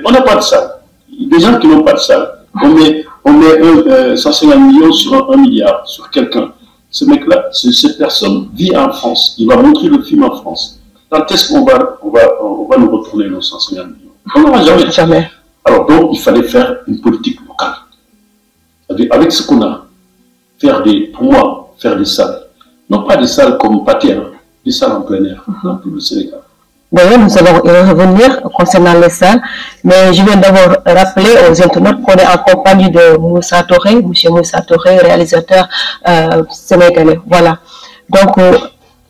On n'a pas de salle. Des gens qui n'ont pas de salle, on met 150 millions sur 1 milliard sur quelqu'un. Ce mec-là, cette personne vit en France. Il va montrer le film en France. Quand est-ce qu'on va nous retourner nos 150 millions? On n'aura jamais. Jamais. Alors donc, il fallait faire une politique locale. Avec ce qu'on a, pour moi, faire des salles. Non pas des salles comme Pathé, des salles en plein air, dans tout le Sénégal. D'ailleurs, nous allons y revenir concernant les salles, mais je viens d'abord rappeler aux internautes qu'on est en compagnie de Moussa Touré, M. Moussa Touré, réalisateur sénégalais. Voilà. Donc,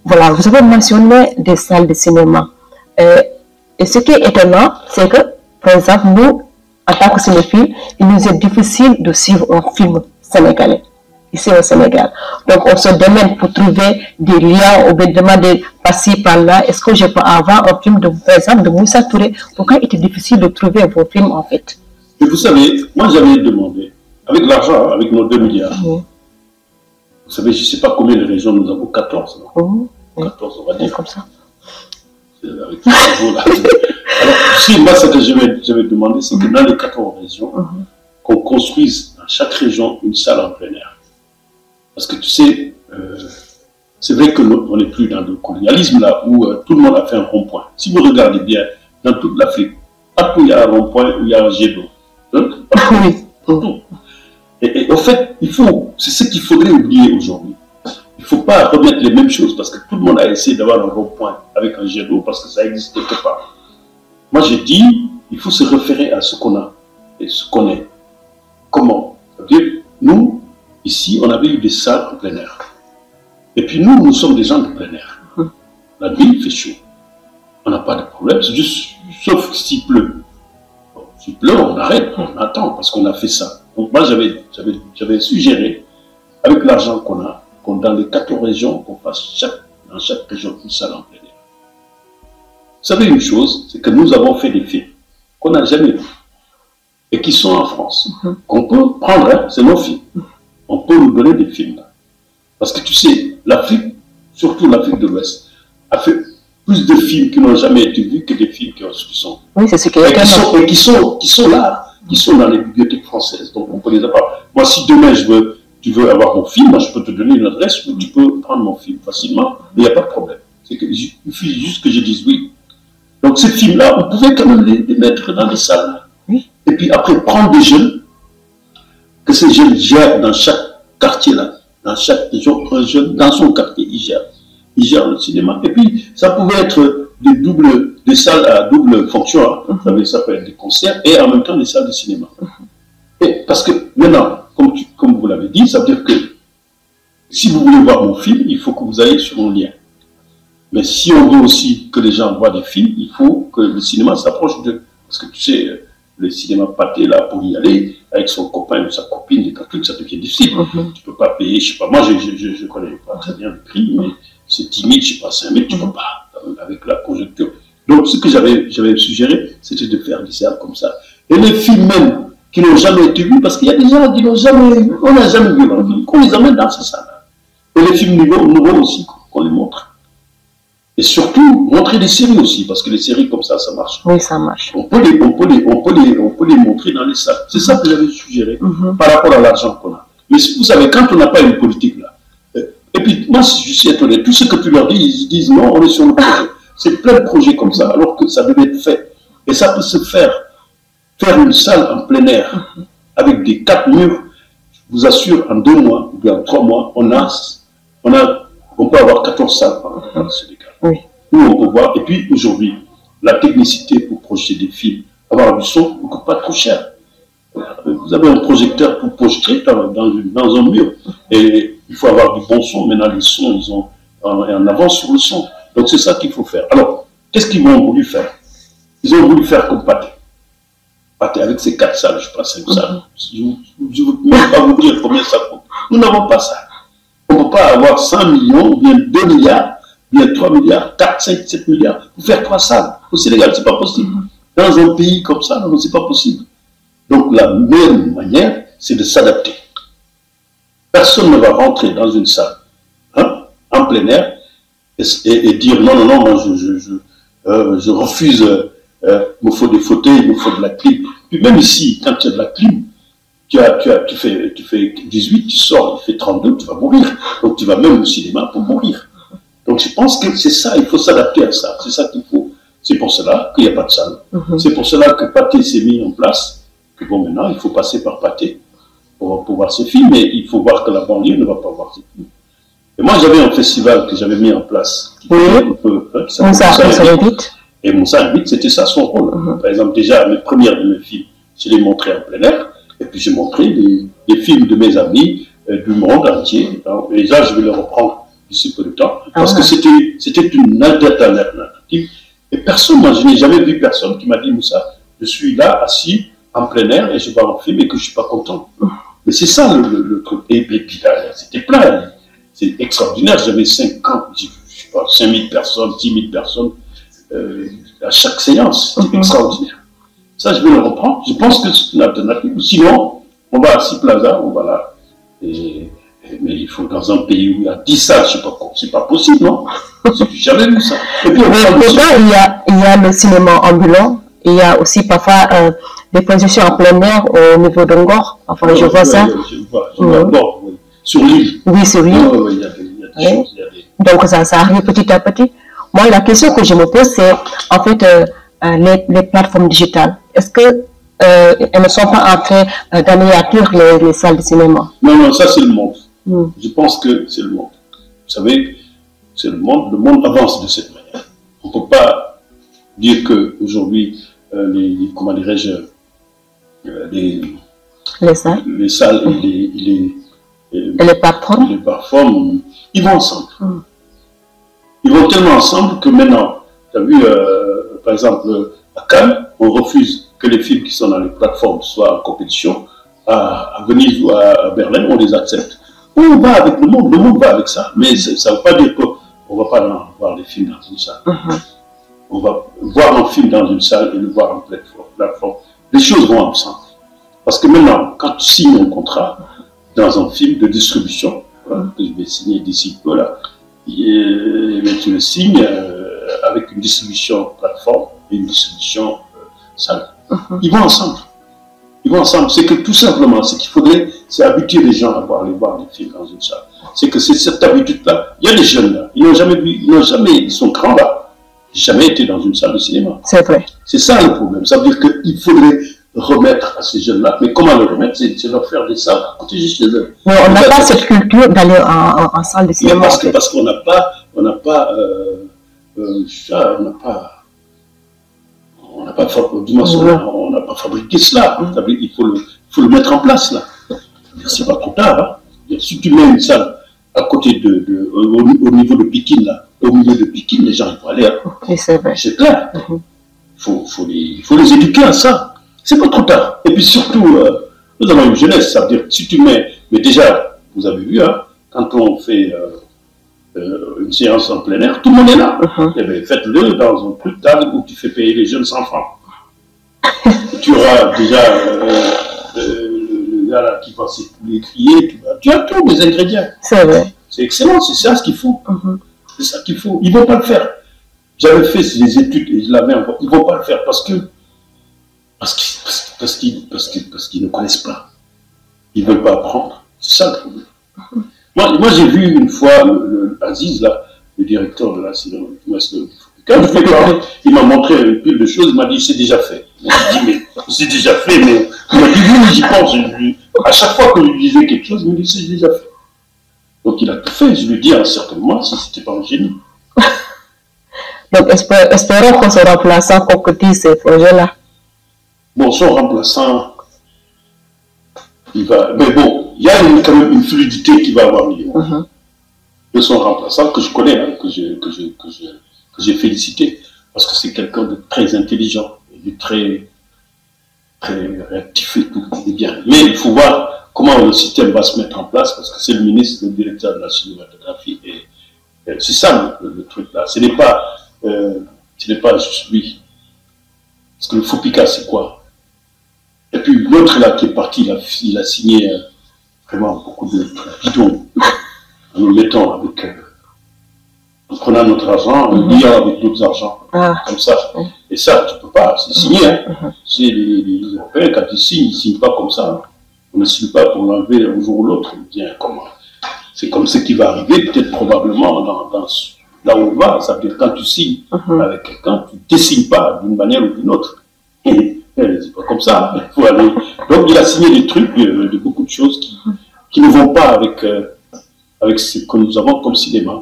voilà, vous avez mentionné des salles de cinéma. Et ce qui est étonnant, c'est que, par exemple, nous, en tant que cinéphiles, il nous est difficile de suivre un film sénégalais, ici au Sénégal. Donc, on se demande pour trouver des liens, ou bien demander par-ci, par-là. Est-ce que je peux avoir un film, par exemple, de Moussa Touré? Pourquoi il était difficile de trouver vos films, en fait? Et vous savez, moi, j'avais demandé, avec l'argent, avec nos 2 milliards, vous savez, je ne sais pas combien de régions nous avons, 14, non 14, on va dire. Comme ça. Avec ce niveau-là. Alors, si moi, ce que j'avais demandé, c'est que dans les 14 régions, qu'on construise dans chaque région une salle en plein air. Parce que tu sais, c'est vrai qu'on n'est plus dans le colonialisme là où tout le monde a fait un rond-point. Si vous regardez bien, dans toute l'Afrique, partout il y a un rond-point où il y a un jet d'eau. Partout. Et en fait, c'est ce qu'il faudrait oublier aujourd'hui. Il ne faut pas remettre les mêmes choses parce que tout le monde a essayé d'avoir un rond-point avec un jet d'eau parce que ça existe quelque part. Moi j'ai dit, il faut se référer à ce qu'on a et ce qu'on est. Comment? C'est-à-dire, nous, ici, on avait eu des salles en plein air. Et puis nous sommes des gens de plein air. La nuit, il fait chaud. On n'a pas de problème, c'est juste, sauf s'il pleut. Bon, s'il pleut, on arrête, on attend, parce qu'on a fait ça. Donc moi, j'avais suggéré, avec l'argent qu'on a, dans les 14 régions, qu'on fasse dans chaque région une salle en plein air. Vous savez une chose, c'est que nous avons fait des films qu'on n'a jamais vus et qui sont en France, qu'on peut prendre, c'est nos films. On peut nous donner des films là. Parce que tu sais, l'Afrique, surtout l'Afrique de l'Ouest, a fait plus de films qui n'ont jamais été vus que des films qui sont. Oui, c'est ce qui est qui sont là, qui sont dans les bibliothèques françaises. Donc on peut les avoir. Moi, si demain tu veux avoir mon film, moi, je peux te donner une adresse où tu peux prendre mon film facilement, mais il n'y a pas de problème. Il suffit juste que je dise oui. Donc ces films-là, on pouvait quand même les mettre dans les salles. Oui. Et puis après, prendre des jeunes, que ces jeunes gèrent dans chaque quartier là, dans chaque région, un jeune dans son quartier, il gère le cinéma. Et puis ça pouvait être des salles à double fonction, ça peut être des concerts et en même temps des salles de cinéma. Et parce que maintenant, comme vous l'avez dit, ça veut dire que si vous voulez voir mon film, il faut que vous ayez sur mon lien. Mais si on veut aussi que les gens voient des films, il faut que le cinéma s'approche d'eux. Parce que tu sais, le cinéma Pathé, là, pour y aller, avec son copain ou sa copine, des trucs, ça devient difficile. Tu ne peux pas payer, je ne sais pas, moi je ne connais pas très bien le prix, mais c'est 10 000, je ne sais pas, 5 000, tu ne peux pas, avec la conjoncture. Donc ce que j'avais suggéré, c'était de faire des salles comme ça. Et les films même, qui n'ont jamais été vus, parce qu'il y a des gens qui n'ont jamais vu, on n'a jamais vu leur film, qu'on les amène dans ces salles-là. Et les films nouveaux aussi, qu'on les montre. Et surtout, montrer des séries aussi, parce que les séries comme ça marche. Oui, ça marche. On peut les montrer dans les salles. C'est ça que j'avais suggéré par rapport à l'argent qu'on a. Mais vous savez, quand on n'a pas une politique là, et puis moi je suis étonné, tout ce que tu leur dis, ils disent non, on est sur le projet. C'est plein de projets comme ça, alors que ça devait être fait. Et ça peut se faire. Faire une salle en plein air, avec des 4 murs, je vous assure, en 2 mois, ou bien en 3 mois, on peut avoir 14 salles dans le Sénégal. Oui. Où on peut voir, et puis aujourd'hui, la technicité pour projeter des films, avoir du son, ne coûte pas trop cher. Vous avez un projecteur pour projeter dans un mur, et il faut avoir du bon son. Maintenant, les sons, ils ont en avance sur le son. Donc c'est ça qu'il faut faire. Alors, qu'est-ce qu'ils ont voulu faire? Ils ont voulu faire comme Pathé. Pathé avec ses 4 salles, je pense, 5 salles. Je ne veux même pas vous dire combien ça coûte. Nous n'avons pas ça. On ne peut pas avoir 100 millions, ou bien 2 milliards, bien 3 milliards, 4, 5, 7 milliards, pour faire 3 salles. Au Sénégal, ce n'est pas possible. Dans un pays comme ça, ce n'est pas possible. Donc la meilleure manière, c'est de s'adapter. Personne ne va rentrer dans une salle, en plein air, et dire non, moi je refuse il me faut des fauteuils, il me faut de la clim. Puis même ici, quand tu as de la clim, tu fais 18, tu sors, il fait 32, tu vas mourir. Donc tu vas même au cinéma pour mourir. Donc je pense que c'est ça, il faut s'adapter à ça. C'est ça qu'il faut. C'est pour cela qu'il n'y a pas de salle. C'est pour cela que Pathé s'est mis en place. Que bon, maintenant, il faut passer par Pathé pour voir ces films, mais il faut voir que la banlieue ne va pas voir ces films. Et moi, j'avais un festival que j'avais mis en place. Qui Moussa Invite. Et Moussa Invite, c'était ça son rôle. Par exemple, déjà, les premières de mes films, je les montrais en plein air, et puis je montrais les films de mes amis du monde entier. Et là, je vais le reprendre d'ici peu de temps, parce que c'était une alternative. Et personne, moi, je n'ai jamais vu personne qui m'a dit, Moussa, je suis là, assis, en plein air, et je vois un film et que je ne suis pas content. Mais c'est ça le truc. Et puis là, c'était plein. C'est extraordinaire. J'avais 5 ans, je ne sais pas, 5 000 personnes, 6 000 personnes à chaque séance. C'était extraordinaire. Ça, je vais le reprendre. Je pense que c'est une alternative. Sinon, on va à Six Plaza, on va là. Mais il faut dans un pays où il y a 10 salles, je ne sais pas quoi. C'est pas possible, non? J'ai jamais vu ça. Et puis, il y a le cinéma ambulant. Il y a aussi parfois des projections en plein air au niveau de Ngor. Enfin, je vois ça. Je vois Ngor, oui. Sur l'île. Oui, sur l'île. Oui, il y a des choses. Donc, ça arrive petit à petit. Moi, la question que je me pose, c'est en fait les plateformes digitales. Est-ce que elles ne sont pas en train d'anéantir les salles de cinéma? Non, ça c'est le monde. Je pense que c'est le monde. Vous savez, c'est le monde. Le monde avance de cette manière. On ne peut pas dire qu'aujourd'hui, comment dirais-je, les salles et les plateformes, ils vont ensemble. Ils vont tellement ensemble que maintenant, tu as vu, par exemple, à Cannes, on refuse que les films qui sont dans les plateformes soient en compétition. À Venise ou à Berlin, on les accepte. On va avec le monde va avec ça. Mais ça ne veut pas dire qu'on ne va pas voir les films dans une salle. On va voir un film dans une salle et le voir en plateforme. Les choses vont ensemble. Parce que maintenant, quand tu signes un contrat dans un film de distribution, que je vais signer d'ici peu là, mais tu le signes avec une distribution plateforme et une distribution salle. Ils vont ensemble. Ils vont ensemble. C'est que tout simplement, ce qu'il faudrait, c'est habituer les gens à aller voir des films dans une salle. C'est que c'est cette habitude-là. Il y a des jeunes là, ils n'ont jamais vu, ils sont grands là, jamais été dans une salle de cinéma. C'est vrai. C'est ça le problème. Ça veut dire qu'il faudrait remettre à ces jeunes-là. Mais comment le remettre? C'est leur faire des salles à côté de chez eux. Mais on n'a pas cette culture d'aller en salle de cinéma. Parce qu'on n'a pas, on n'a pas fabriqué cela. Il faut le mettre en place là. C'est pas trop tard. Hein. Si tu mets une salle à côté au niveau de Pékin là, au milieu de Pékin, les gens ils vont aller. C'est clair. Il faut les éduquer à ça. C'est pas trop tard. Et puis surtout, nous avons une jeunesse, ça veut dire si tu mets, mais déjà, vous avez vu, hein, quand on fait une séance en plein air, tout le monde est là. Eh bien, faites-le dans un truc où tu fais payer les jeunes 100 francs. Tu auras déjà le gars là qui va s'écouler, crier, tu as tous les ingrédients. C'est vrai. C'est excellent, c'est ça ce qu'il faut. C'est ça qu'il faut. Ils ne vont pas le faire. J'avais fait des études et je l'avais encore. Ils ne vont pas le faire parce qu'ils ne connaissent pas. Ils ne veulent pas apprendre. C'est ça le problème. Moi j'ai vu une fois Aziz, là, le directeur de la cinéma. Quand je fais parler, il m'a montré une pile de choses, il m'a dit c'est déjà fait. J'ai dit mais c'est déjà fait, mais il m'a dit oui, j'y pense. À chaque fois que je lui disais quelque chose, il me dit c'est déjà fait. Donc il a tout fait, je lui dis certainement si c'était pas un génie. Donc espérons qu'on se remplaçant concrétise ces projets-là. Bon, son remplaçant, il va. Mais bon, il y a quand même une fluidité qui va avoir lieu. De son remplaçant que je connais, hein, que j'ai félicité, parce que c'est quelqu'un de très intelligent, de très réactif et tout, il est bien. Mais il faut voir comment le système va se mettre en place, parce que c'est le ministre, le directeur de la cinématographie, et c'est ça le truc là. Ce n'est pas juste lui. Parce que le Fopika, c'est quoi? Et puis l'autre là qui est parti, il a signé vraiment beaucoup de trucs bidons, en nous mettant avec un prenant notre argent, liant avec d'autres argents, comme ça. Et ça, tu peux pas, c'est signé. Hein. C'est les Européens, quand ils signent pas comme ça. On ne signe pas pour l'enlever un jour ou l'autre. Bien, comment? C'est comme ce qui va arriver, peut-être probablement, là où on va. Ça veut dire quand tu signes avec quelqu'un, tu ne désignes pas d'une manière ou d'une autre. C'est pas comme ça. Il faut aller. Donc il a signé des trucs, de beaucoup de choses qui ne vont pas avec ce que nous avons comme cinéma.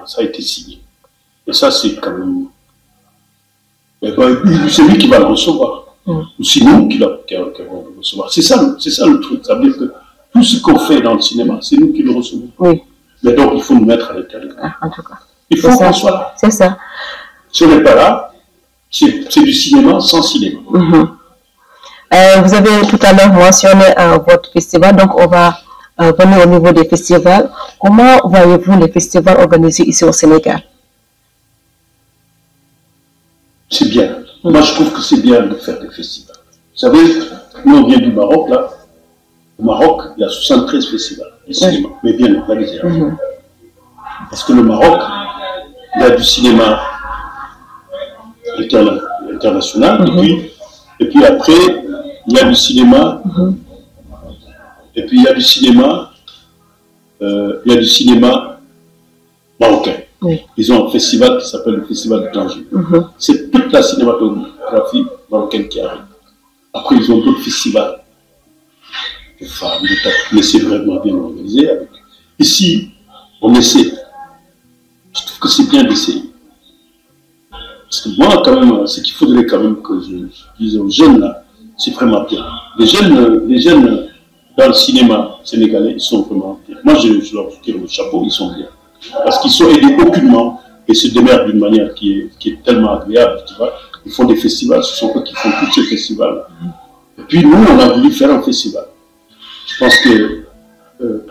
Ça a été signé. Et ça, c'est quand même... c'est lui qui va le recevoir. Ou c'est nous qui allons le recevoir. C'est ça le truc. Ça veut dire que tout ce qu'on fait dans le cinéma, c'est nous qui le recevons. Oui. Mais donc, il faut nous mettre à l'intérieur. En tout cas. Il faut qu'on soit là. C'est ça. Si on n'est pas là, c'est du cinéma sans cinéma. Vous avez tout à l'heure mentionné votre festival, donc on va venir au niveau des festivals. Comment voyez-vous les festivals organisés ici au Sénégal? C'est bien. Moi, je trouve que c'est bien de faire des festivals. Vous savez, nous, on vient du Maroc, là. Au Maroc, il y a 73 festivals de cinéma, mais bien organisés. Parce que le Maroc, il y a du cinéma international, et puis après, il y a du cinéma, et puis il y a du cinéma marocain. Ils ont un festival qui s'appelle le Festival de Tanger. C'est toute la cinématographie marocaine qui arrive. Après, ils ont d'autres festivals de femmes, de tapes, mais c'est vraiment bien organisé. Ici, on essaie. Je trouve que c'est bien d'essayer. Parce que moi, quand même, ce qu'il faudrait quand même que je dise aux jeunes, là, c'est vraiment bien. Les jeunes dans le cinéma sénégalais, ils sont vraiment bien. Moi, je leur tire le chapeau, ils sont bien. Parce qu'ils sont aidés aucunement et se démerdent d'une manière qui est tellement agréable. Tu vois. Ils font des festivals, ce sont eux qui font tous ces festivals. Et puis nous, on a voulu faire un festival. Je pense que de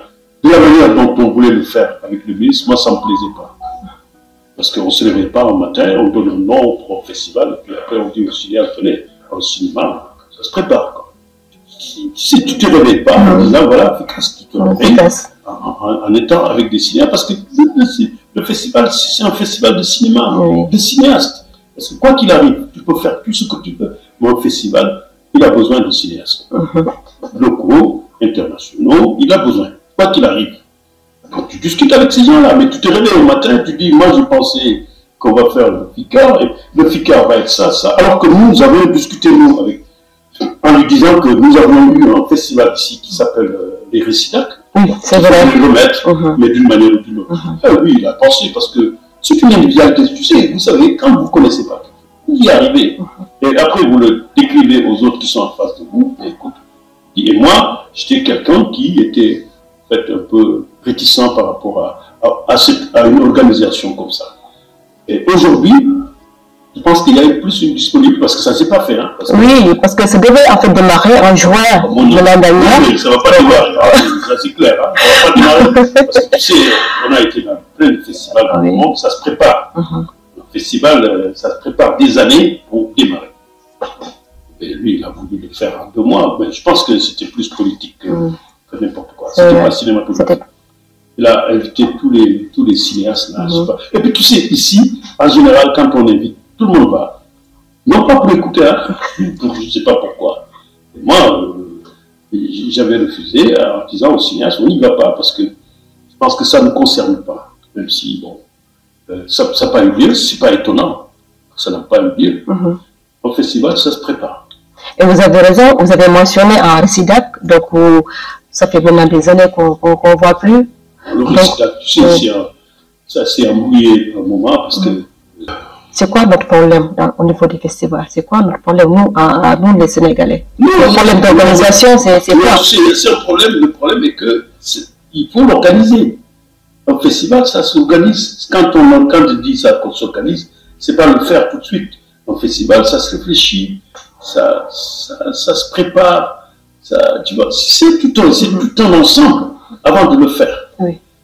la manière dont on voulait le faire avec le ministre, moi, ça ne me plaisait pas. Parce qu'on ne se réveille pas un matin, on donne un nom au festival, et puis après on dit au cinéma, tenez, au cinéma, ça se prépare. Quoi. Si tu ne te réveilles pas, en disant, voilà, efficace, tu te réveilles en étant avec des cinéastes, parce que le festival, c'est un festival de cinéma, de cinéastes. Parce que quoi qu'il arrive, tu peux faire tout ce que tu veux, mais au festival, il a besoin de cinéastes. Locaux, internationaux, il a besoin, quoi qu'il arrive. Quand tu discutes avec ces gens-là, mais tu te réveilles au matin, tu dis, moi j'ai pensé qu'on va faire le FICAR, et le FICAR va être ça, ça. Alors que nous avons discuté, nous, en lui disant que nous avons eu un festival ici qui s'appelle les Récidac. Oui, c'est vrai. Il faut le remettre, mais d'une manière ou d'une autre. Oui, il a pensé, parce que c'est une individualité. Tu sais, vous savez, quand vous ne connaissez pas, vous y arrivez. Et après, vous le décrivez aux autres qui sont en face de vous. Et écoute, et moi, j'étais quelqu'un qui était un peu réticent par rapport à une organisation comme ça. Et aujourd'hui, je pense qu'il y a eu plus une disponible parce que ça ne s'est pas fait. Hein, parce que ça devait en fait démarrer en juin de l'année dernière. Oui, ça ne va pas démarrer, ça c'est clair. Hein, ça ne va pas démarrer parce que tu sais, on a été dans plein de festivals dans le monde, ça se prépare. Le festival, ça se prépare des années pour démarrer. Et lui, il a voulu le faire en 2 mois, mais je pense que c'était plus politique que n'importe quoi. C'était pas cinématographique. Il a invité tous les cinéastes là. Et puis tu sais, ici, en général, quand on invite, tout le monde va. Non pas pour écouter, hein, je ne sais pas pourquoi. Et moi, j'avais refusé en disant aux cinéastes, on n'y va pas parce que je pense que ça ne nous concerne pas. Même si, bon, ça n'a pas eu lieu, c'est pas étonnant. Ça n'a pas eu lieu. Au festival, ça se prépare. Et vous avez raison, vous avez mentionné un Récidac, donc ça fait maintenant des années qu'on ne voit plus. Le Récidac, tu sais, ça s'est embrouillé un moment parce que... C'est quoi notre problème au niveau des festivals? C'est quoi notre problème, nous les Sénégalais? Le problème d'organisation, c'est quoi? C'est un problème. Le problème est qu'il faut l'organiser. Un festival, ça s'organise. Quand on dit ça qu'on s'organise, c'est pas le faire tout de suite. Un festival, ça se réfléchit, ça se prépare. Tu vois, c'est tout un ensemble avant de le faire.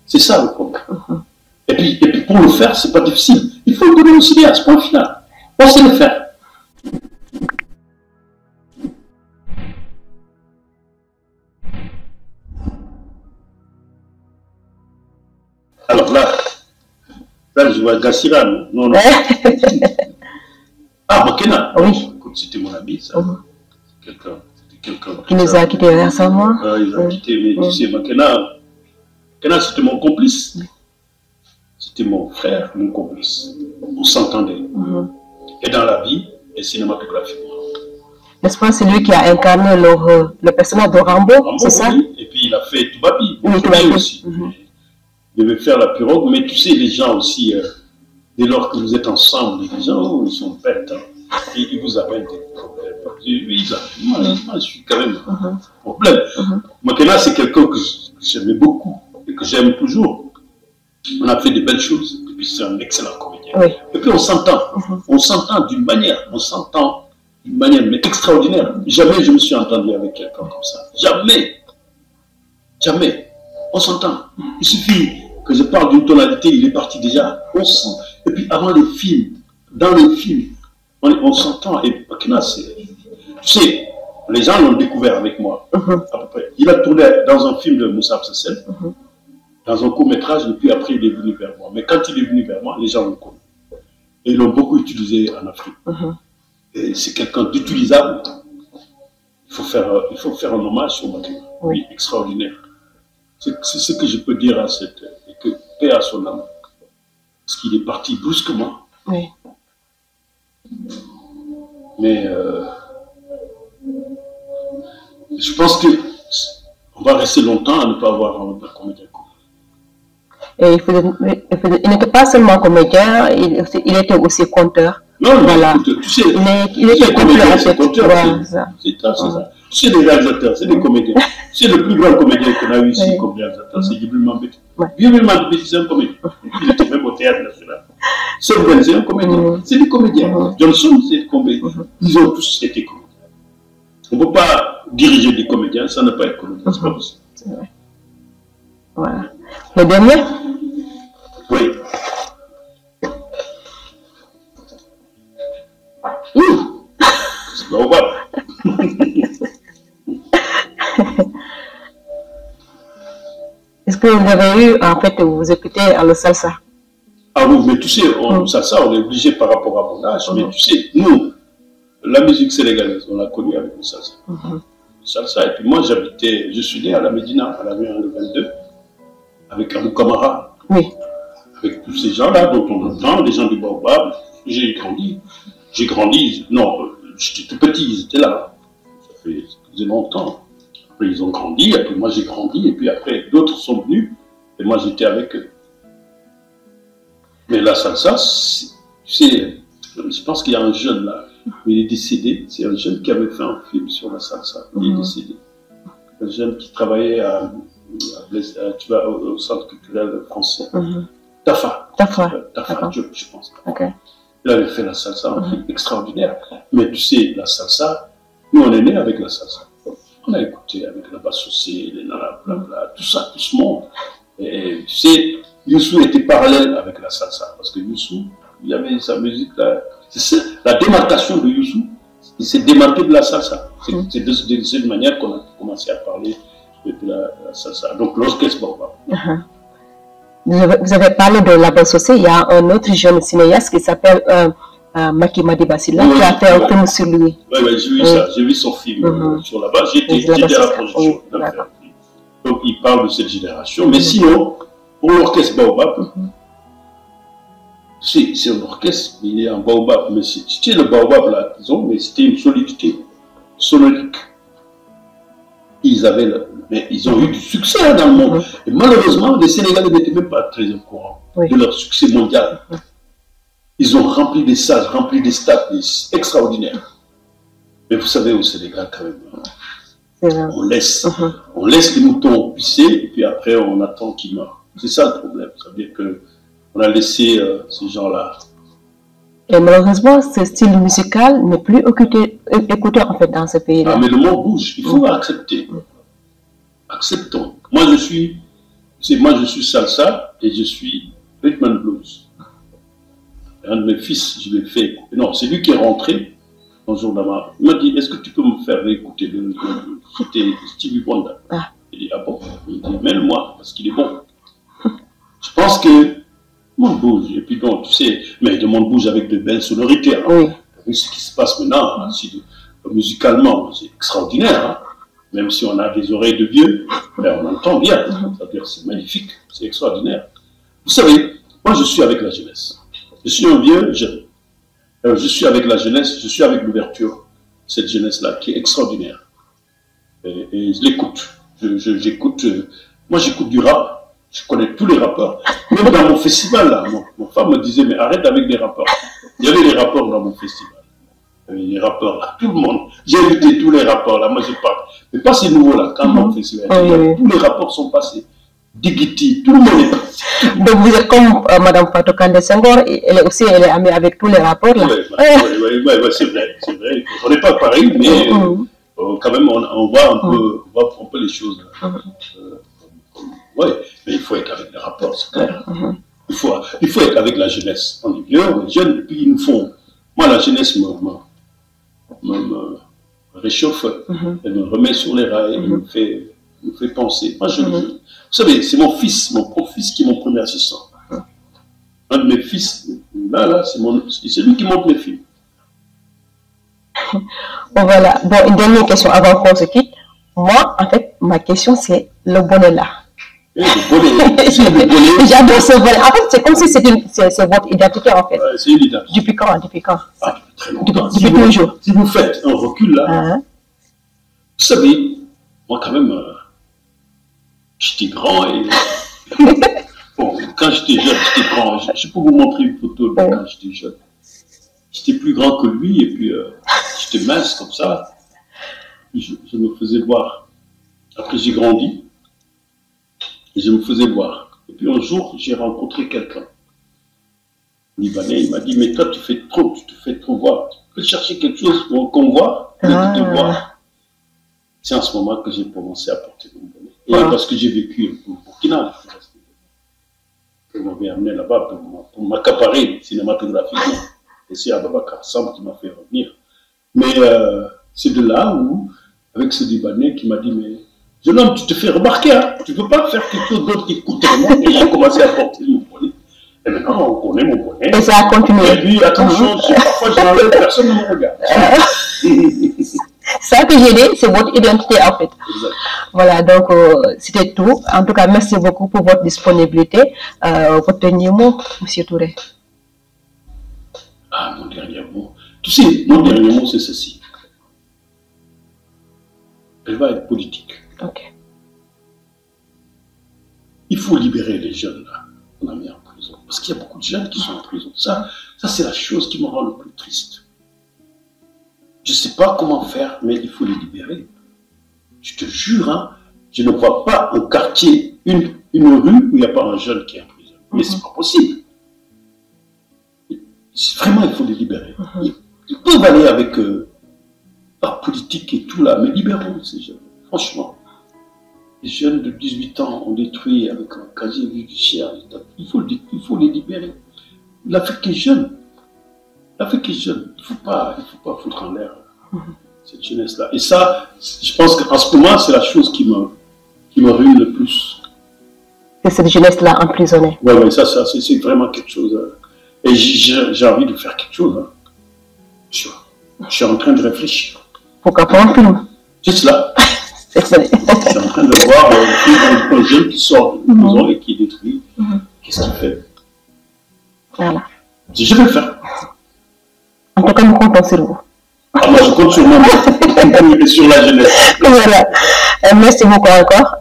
C'est ça le problème. Et puis pour le faire, c'est pas difficile. Il faut le donner au cinéaste, point final. On sait le faire. Alors là, Là, je vois Gassira, non, non. Ah, Makena. Oui. C'était mon ami, ça. Quelqu'un. Qui nous a quittés récemment. Ils ont quitté, mais tu sais, Makena, c'était mon complice. C'était mon frère, mon complice. On s'entendait. Et dans la vie, et cinématographiquement. N'est-ce pas, c'est lui qui a incarné le personnage de Rambo, c'est ça? Oui. Et puis il a fait Toubabi. Oui, Toubabi aussi. Il devait faire la pirogue, mais tu sais, les gens aussi, dès lors que vous êtes ensemble, les gens, oh, ils sont bêtes. Hein. Et ils vous appellent des problèmes. Moi, je suis quand même un problème. Makena, c'est quelqu'un que j'aimais beaucoup et que j'aime toujours. On a fait de belles choses. Et puis c'est un excellent comédien. Oui. Et puis on s'entend. On s'entend d'une manière. Mais extraordinaire. Jamais je me suis entendu avec quelqu'un comme ça. Jamais. Jamais. On s'entend. Il suffit que je parle d'une tonalité, il est parti déjà. On sent. Et puis avant les films, dans les films, on s'entend. Et Makena, c'est... Tu sais, les gens l'ont découvert avec moi, à peu près. Il a tourné dans un film de Moussa Absassel, dans un court-métrage, et puis après il est venu vers moi. Mais quand il est venu vers moi, les gens l'ont connu. Et ils l'ont beaucoup utilisé en Afrique. Et c'est quelqu'un d'utilisable. Il faut faire un hommage au Makena. Oui, extraordinaire. C'est ce que je peux dire à cette... Et que paix à son âme. Parce qu'il est parti brusquement. Oui. Mais je pense que on va rester longtemps à ne pas avoir un comédien. Et il n'était pas seulement comédien, il était aussi conteur. Non, voilà. Écoute, tu sais, il était conteur. C'est ça. Tu sais, les réalisateurs, c'est des comédiens. C'est le plus grand comédien qu'on a eu ici comme réalisateur, c'est Djibril Mambéty. Djibril Mambéty, c'est un comédien. Il était même au théâtre national. C'est un comédien. C'est des comédiens. Johnson, c'est des comédiens. Ils ont tous été comédiens. On ne peut pas diriger des comédiens sans ne pas être comédien. C'est pas possible. C'est vrai. Voilà. Le dernier? Oui. C'est pas vrai. Est-ce que vous avez eu, en fait, vous écoutez à le salsa? Ah oui, mais tu sais, salsa, on est obligé par rapport à mon âge. Mais tu sais, nous, la musique sénégalaise, on l'a connue avec le salsa. Salsa. Et puis moi, je suis né à la Médina, à la rue 22, avec Abou Kamara. Oui. Avec tous ces gens-là dont on entend, les gens du Baobab. J'ai grandi. Non, j'étais tout petit, ils étaient là. Ça faisait longtemps. Après, ils ont grandi, et puis moi j'ai grandi, et puis après, d'autres sont venus, et moi j'étais avec eux. Mais la salsa, tu sais, je pense qu'il y a un jeune là, il est décédé, c'est un jeune qui avait fait un film sur la salsa, il est décédé. Un jeune qui travaillait au centre culturel français. Tafa Diop, je pense. Il avait fait la salsa, un film extraordinaire. Mais tu sais, la salsa, nous on est nés avec la salsa. On a écouté avec la basse saucée, les nanas, blabla, tout ça, tout ce monde. Et tu sais, Youssou était parallèle avec la salsa. Parce que Youssou, il y avait sa musique là. La démarcation de Youssou, il s'est démarqué de la salsa. C'est de cette manière qu'on a commencé à parler de la salsa. Donc l'orchestre Baobab. Vous avez parlé de la basse saucée, il y a un autre jeune cinéaste qui s'appelle Maki Madibasila, qui a fait un film sur lui. Oui, j'ai vu ça, j'ai vu son film sur la base, j'étais à la projection. Donc il parle de cette génération, mais sinon, pour l'orchestre Baobab, c'est un orchestre, il est en Baobab, mais c'était le Baobab là, mais c'était une solidité sonorique. Mais ils ont eu du succès dans le monde. Et malheureusement, les Sénégalais n'étaient même pas très au courant de leur succès mondial. Ils ont rempli des salles, rempli des stades extraordinaires. Mais vous savez, au Sénégal, quand même, on laisse les moutons pisser et puis après, on attend qu'ils meurent. C'est ça le problème. Ça veut dire qu'on a laissé ces gens-là. Et malheureusement, ce style musical n'est plus écouté en fait dans ce pays-là. Ah, mais le monde bouge. Il faut accepter. Acceptons. Moi, je suis salsa et je suis rhythm and blues. Un de mes fils, je l'ai fait. Non, c'est lui qui est rentré un jour là-bas. Il m'a dit, est-ce que tu peux me faire écouter C'était Stevie Wonder. Il dit, ah bon? Il dit, mets-le-moi, parce qu'il est bon. Je pense que monde bouge. Et puis donc, tu sais, mais le monde bouge avec de belles sonorités. Hein. Oui. Ce qui se passe maintenant, hein, musicalement, c'est extraordinaire. Hein. Même si on a des oreilles de vieux, ben, on entend bien. C'est-à-dire, c'est magnifique, c'est extraordinaire. Vous savez, moi, je suis avec la jeunesse. Je suis un vieux jeune. Je suis avec la jeunesse, je suis avec l'ouverture. Cette jeunesse-là qui est extraordinaire. Et je l'écoute. J'écoute. Moi, j'écoute du rap. Je connais tous les rappeurs. Même dans mon festival, là, mon femme me disait, mais arrête avec les rappeurs. Il y avait des rappeurs dans mon festival. Les rappeurs, là, tout le monde. J'ai invité tous les rappeurs, là. Moi, je parle. Mais pas ces nouveaux-là. Quand mon festival, tous les rappeurs sont passés. Digiti, tout le monde est passé. Donc, vous êtes comme Mme Fatou Kandeh Senghor, elle est amie avec tous les rappeurs, là. Oui, c'est vrai. On n'est pas pareil, mais quand même, on voit un peu les choses. Oui, mais il faut être avec les rappeurs, c'est clair. Il faut être avec la jeunesse. On est vieux, on est jeune, et puis ils nous font. Moi, la jeunesse me réchauffe, elle me remet sur les rails, elle me fait penser. Moi, vous savez, c'est mon fils, mon fils qui est mon premier assistant. Un de mes fils, là, c'est lui qui monte mes films. Bon, voilà. Bon, une dernière question avant qu'on se quitte. Moi, en fait, ma question, c'est le bonnet là. J'adore ce bonnet. En fait, c'est comme si c'est votre identité, en fait. C'est une identité. Depuis quand? Depuis très longtemps. Depuis toujours. Si vous faites un recul là, vous savez, moi quand même, j'étais grand et... Bon, quand j'étais jeune, j'étais grand. Je peux vous montrer une photo de quand j'étais jeune. J'étais plus grand que lui et puis j'étais mince comme ça. Je me faisais voir. Après, j'ai grandi. Et je me faisais voir. Et puis un jour, j'ai rencontré quelqu'un. Libanais, il m'a dit, mais toi, tu te fais trop voir. Tu peux chercher quelque chose qu'on voit, mais tu te vois. C'est en ce moment que j'ai commencé à porter mon bonnet. Et parce que j'ai vécu au Burkina, on m'avait amené là-bas pour m'accaparer cinématographiquement. Et c'est Ababakar Sam qui m'a fait revenir. Mais c'est de là où, avec ce Libanais qui m'a dit, mais jeune homme, tu te fais remarquer, hein. Tu ne peux pas faire quelque chose d'autre qui coûte vraiment. Et j'ai commencé à porter mon bonnet. Et maintenant, on connaît mon bonnet. Et ça a continué. Et puis, attention, parfois je l'enlève, personne ne me regarde. Ça que j'ai dit, c'est votre identité en fait. Exact. Voilà, donc c'était tout. En tout cas, merci beaucoup pour votre disponibilité. Votre dernier mot, M. Touré. Ah, mon dernier mot. Tu sais, mon dernier mot, c'est ceci. Elle va être politique. Ok. Il faut libérer les jeunes là, qu'on a mis en prison. Parce qu'il y a beaucoup de jeunes qui sont en prison. Ça c'est la chose qui me rend le plus triste. Je ne sais pas comment faire, mais il faut les libérer. Je te jure, hein, je ne vois pas un quartier, une rue où il n'y a pas un jeune qui est en prison. Mais c'est pas possible. Vraiment, il faut les libérer. Ils peuvent aller avec par politique et tout là, mais libérons ces jeunes. Franchement. Les jeunes de 18 ans ont détruit avec un casier judiciaire. Il faut les libérer. L'Afrique est jeune. L'Afrique est jeune. Il ne faut pas foutre en l'air cette jeunesse-là. Et ça, je pense qu'en ce moment, c'est la chose qui me ruine le plus. C'est cette jeunesse-là emprisonnée. Oui, ça c'est vraiment quelque chose. Et j'ai envie de faire quelque chose. Hein. Je suis en train de réfléchir. Pourquoi pas un film? Juste là. Je suis en train de voir un jeune qui sort de prison et qui est détruit. Qu'est-ce qu'il fait? Voilà. Je vais le faire. En tout cas, nous comptons sur vous. Ah, moi, je compte sur moi et sur la jeunesse. Voilà. Merci beaucoup encore.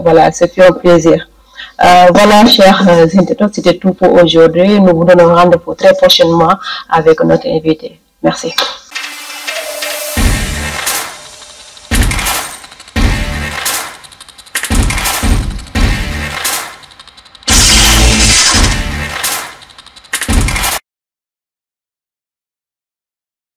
Voilà, c'est un plaisir. Voilà, chers internautes, c'était tout pour aujourd'hui. Nous vous donnons rendez-vous très prochainement avec notre invité. Merci.